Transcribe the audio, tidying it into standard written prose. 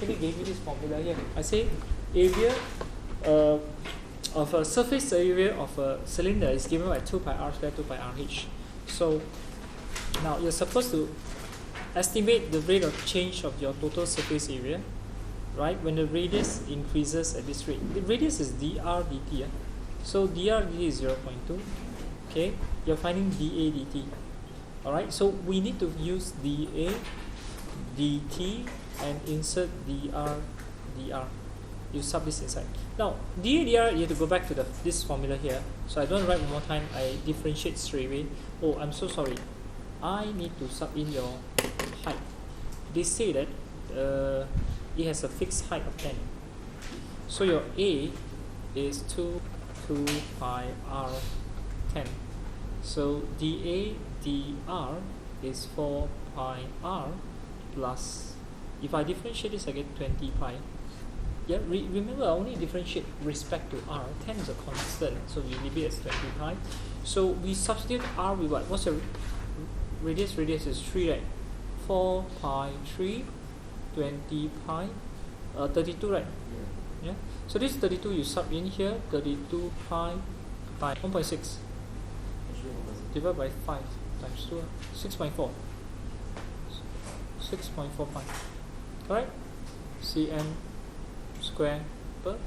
actually gave you this formula here. I say area of a surface area of a cylinder is given by 2 pi r squared 2 pi rh. So now you're supposed to estimate the rate of change of your total surface area, right? When the radius increases at this rate. The radius is dr dt. So dr dt is 0.2. Okay, you're finding dA dt. Alright, so we need to use dA dt and insert dr. You sub this inside. Now dA dr, you have to go back to this formula here. So I don't write one more time, I differentiate straight away. Oh, I'm so sorry. I need to sub in your height. They say that it has a fixed height of 10. So your A is 2 pi r 10. So dA dr is 4 pi r plus, if I differentiate this I get 20 pi. Yeah, remember I only differentiate respect to r. 10 is a constant, so we leave it as 20 pi. So we substitute r with what? What's the radius? Radius is 3, right? 4 pi 3, 20 pi, 32, right? Yeah. So this 32 you sub in here, 32 pi by 1.6 divided by 5 times 2, 6.4. 6.45. Correct? cm square per